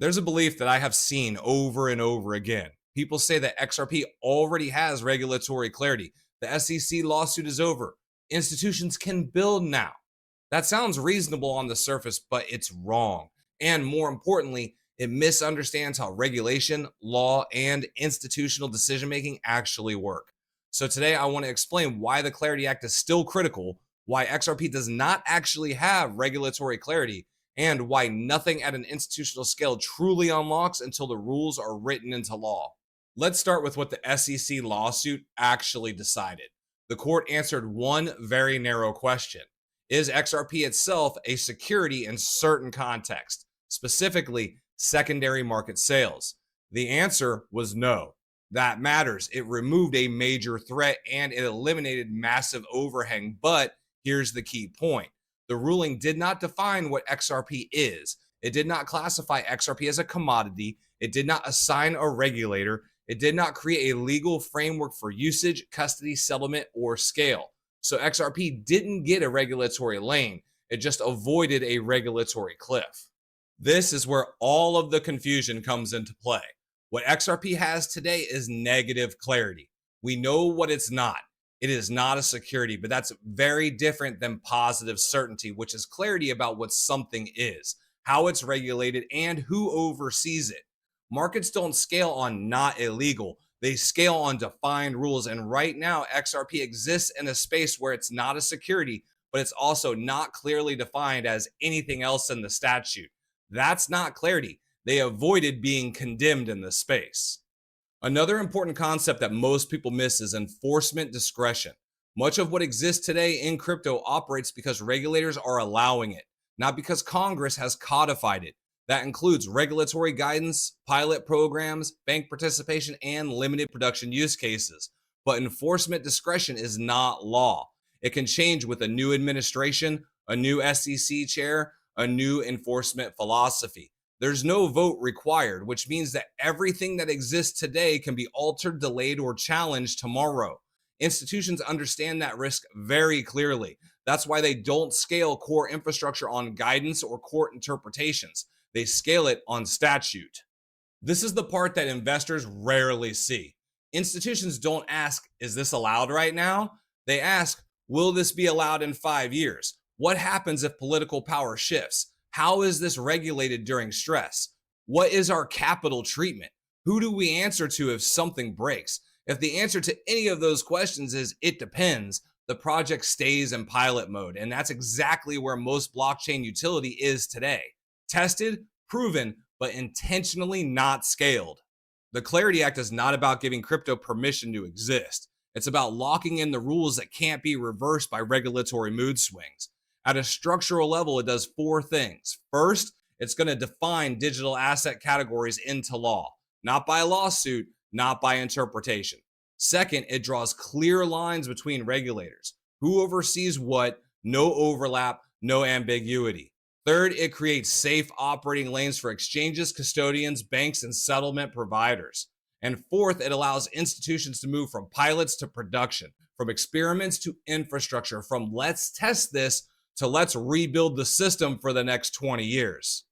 There's a belief that I have seen over and over again. People say that XRP already has regulatory clarity. The SEC lawsuit is over. Institutions can build now. That sounds reasonable on the surface, but it's wrong. And more importantly, it misunderstands how regulation, law, and institutional decision making actually work. So today I want to explain why the Clarity Act is still critical, why XRP does not actually have regulatory clarity, and why nothing at an institutional scale truly unlocks until the rules are written into law. Let's start with what the SEC lawsuit actually decided. The court answered one very narrow question. Is XRP itself a security in certain contexts, specifically secondary market sales? The answer was no. That matters. It removed a major threat and it eliminated massive overhang. But here's the key point. The ruling did not define what XRP is. It did not classify XRP as a commodity. It did not assign a regulator. It did not create a legal framework for usage, custody, settlement, or scale. So XRP didn't get a regulatory lane. It just avoided a regulatory cliff. This is where all of the confusion comes into play. What XRP has today is negative clarity. We know what it's not. It is not a security, but that's very different than positive certainty, which is clarity about what something is, how it's regulated, and who oversees it. Markets don't scale on not illegal. They scale on defined rules. And right now, XRP exists in a space where it's not a security, but it's also not clearly defined as anything else in the statute. That's not clarity. They avoided being condemned in this space. Another important concept that most people miss is enforcement discretion. Much of what exists today in crypto operates because regulators are allowing it, not because Congress has codified it. That includes regulatory guidance, pilot programs, bank participation, and limited production use cases. But enforcement discretion is not law. It can change with a new administration, a new SEC chair, a new enforcement philosophy. There's no vote required, which means that everything that exists today can be altered, delayed, or challenged tomorrow. Institutions understand that risk very clearly. That's why they don't scale core infrastructure on guidance or court interpretations. They scale it on statute. This is the part that investors rarely see. Institutions don't ask, is this allowed right now? They ask, will this be allowed in 5 years? What happens if political power shifts? How is this regulated during stress? What is our capital treatment? Who do we answer to if something breaks? If the answer to any of those questions is it depends, the project stays in pilot mode. And that's exactly where most blockchain utility is today. Tested, proven, but intentionally not scaled. The Clarity Act is not about giving crypto permission to exist. It's about locking in the rules that can't be reversed by regulatory mood swings. At a structural level, it does 4 things. First, it's going to define digital asset categories into law, not by lawsuit, not by interpretation. Second, it draws clear lines between regulators. Who oversees what? No overlap, no ambiguity. Third, it creates safe operating lanes for exchanges, custodians, banks, and settlement providers. And fourth, it allows institutions to move from pilots to production, from experiments to infrastructure, from let's test this to let's rebuild the system for the next 20 years.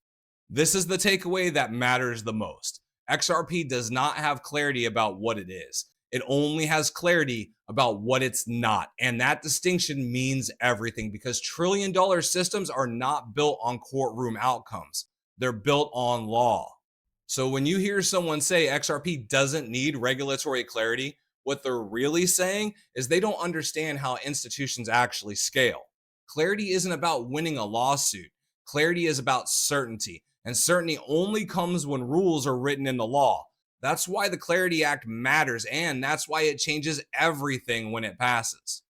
This is the takeaway that matters the most. XRP does not have clarity about what it is. It only has clarity about what it's not. And that distinction means everything because trillion-dollar systems are not built on courtroom outcomes. They're built on law. So when you hear someone say XRP doesn't need regulatory clarity, what they're really saying is they don't understand how institutions actually scale. Clarity isn't about winning a lawsuit. Clarity is about certainty. And certainty only comes when rules are written in the law. That's why the Clarity Act matters, and that's why it changes everything when it passes.